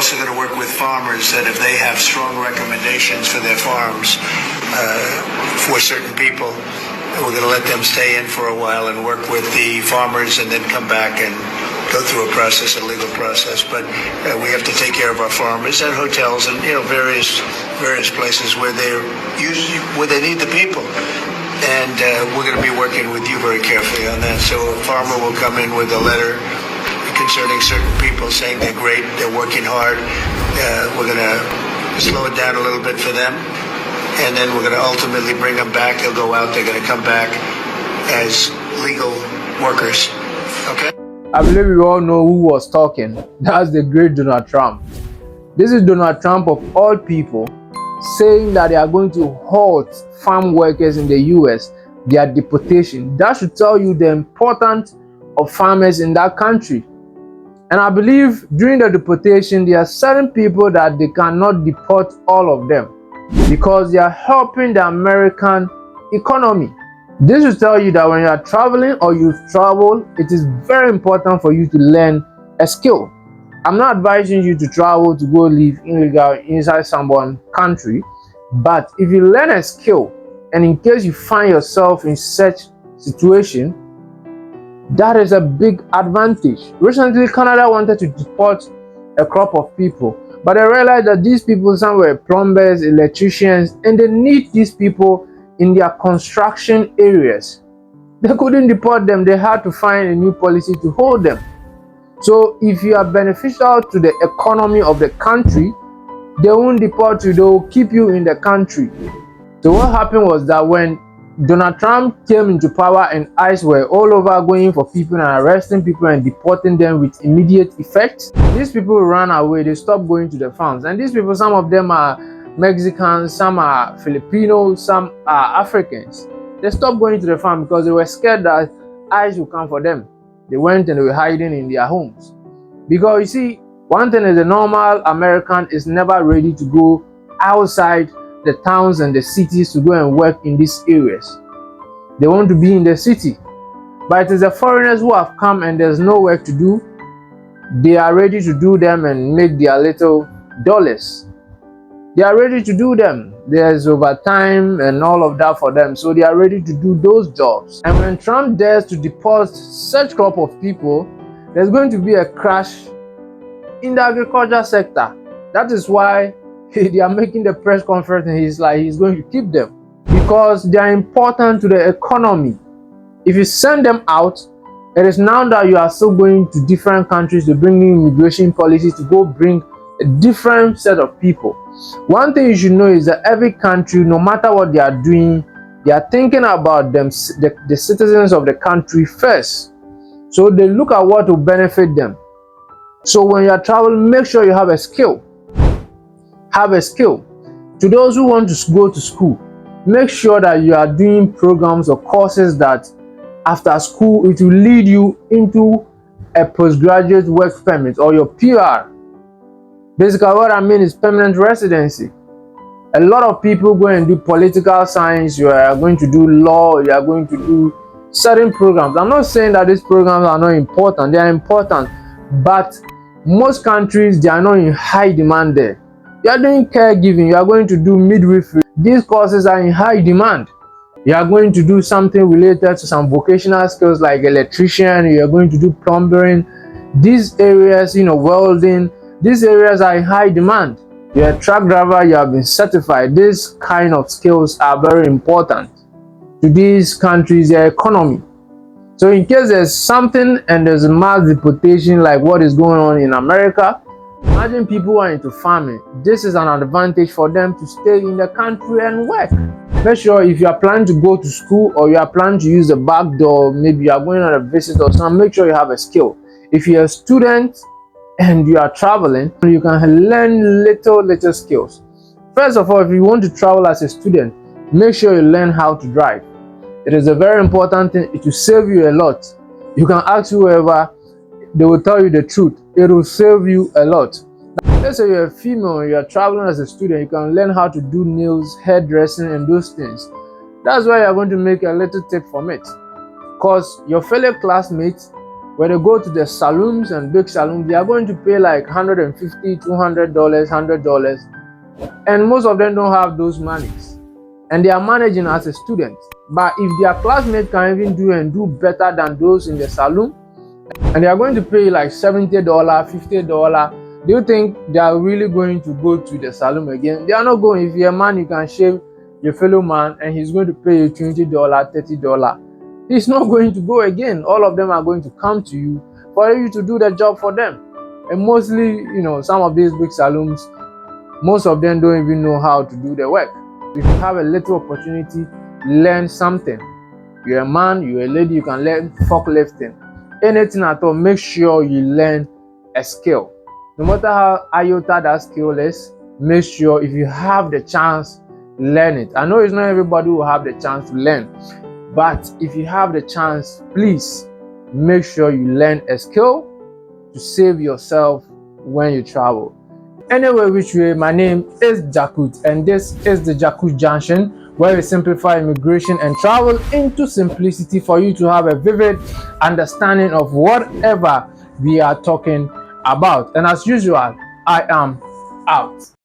also going to work with farmers that if they have strong recommendations for their farms for certain people, we're going to let them stay in for a while and work with the farmers and then come back and go through a process, a legal process. But we have to take care of our farmers and hotels and various places where they need the people. And we're going to be working with you very carefully on that. So a farmer will come in with a letter concerning certain people saying they're great, they're working hard. We're going to slow it down a little bit for them. And then we're going to ultimately bring them back. They'll go out. They're going to come back as legal workers. Okay? I believe we all know who was talking. That's the great Donald Trump. This is Donald Trump of all people saying that they are going to halt farm workers in the US, their deportation. That should tell you the importance of farmers in that country. And I believe during the deportation, there are certain people that they cannot deport all of them, because they are helping the American economy. This will tell you that when you are traveling or you've traveled, it is very important for you to learn a skill. I'm not advising you to travel to go live illegal inside someone's country, but if you learn a skill and in case you find yourself in such situation, that is a big advantage. Recently, Canada wanted to deport a crop of people, but I realized that these people, some were plumbers, electricians, and they need these people in their construction areas. They couldn't deport them. They had to find a new policy to hold them. So if you are beneficial to the economy of the country, they won't deport you. They will keep you in the country. So what happened was that when Donald Trump came into power and ICE were all over going for people and arresting people and deporting them with immediate effect, these people ran away. They stopped going to the farms. And these people, some of them are Mexicans, some are Filipinos, some are Africans. They stopped going to the farm because they were scared that ICE would come for them. They went and they were hiding in their homes. Because you see, one thing is a normal American is never ready to go outside the towns and the cities to go and work in these areas. They want to be in the city. But it is the foreigners who have come and there's no work to do. They are ready to do them and make their little dollars. They are ready to do them. There's overtime and all of that for them. So they are ready to do those jobs. And when Trump dares to deport such crop of people, there's going to be a crash in the agriculture sector. That is why they are making the press conference and he's going to keep them, because they are important to the economy. If you send them out, it is now that you are still going to different countries to bring new immigration policies to go bring a different set of people. One thing you should know is that every country, no matter what they are doing, they are thinking about them, the citizens of the country first. So they look at what will benefit them. So when you are traveling, make sure you have a skill. Have a skill. To those who want to go to school, make sure that you are doing programs or courses that after school it will lead you into a postgraduate work permit or your PR. Basically, what I mean is permanent residency. A lot of people go and do political science, you are going to do law, you are going to do certain programs. I'm not saying that these programs are not important, they are important, but most countries, they are not in high demand there. You are doing caregiving, you are going to do midwifery. These courses are in high demand. You are going to do something related to some vocational skills like electrician, you are going to do plumbing. These areas, welding, these areas are in high demand. You're a truck driver, you have been certified. These kind of skills are very important to these countries, their economy. So in case there's something and there's a mass deportation like what is going on in America, imagine people who are into farming. This is an advantage for them to stay in the country and work. Make sure if you are planning to go to school or you are planning to use the back door, maybe you are going on a visit or something, make sure you have a skill. If you're a student and you are traveling, you can learn little skills. First of all, if you want to travel as a student, make sure you learn how to drive. It is a very important thing. It will save you a lot. You can ask whoever, they will tell you the truth. It will save you a lot. Let's say you're a female, you are traveling as a student, you can learn how to do nails, hairdressing, and those things. That's why you're going to make a little tip from it. Because your fellow classmates, when they go to the saloons and big saloons, they are going to pay like $150, $200, $100, and most of them don't have those monies, and they are managing as a student. But if their classmates can even do better than those in the saloon, and they are going to pay like $70, $50, do you think they are really going to go to the saloon again? They are not going. If you're a man, you can shave your fellow man and he's going to pay you $20, $30. He's not going to go again. All of them are going to come to you for you to do the job for them. And mostly, some of these big saloons, most of them don't even know how to do the work. If you have a little opportunity, learn something. You're a man, you're a lady, you can learn forklifting. Anything at all, make sure you learn a skill. No matter how iota that skill is, make sure if you have the chance, learn it. I know it's not everybody who will have the chance to learn, but if you have the chance, please make sure you learn a skill to save yourself when you travel. Anyway, which way, my name is Jakut, and this is the Jakut Junction, where we simplify immigration and travel into simplicity for you to have a vivid understanding of whatever we are talking about. And as usual, I am out.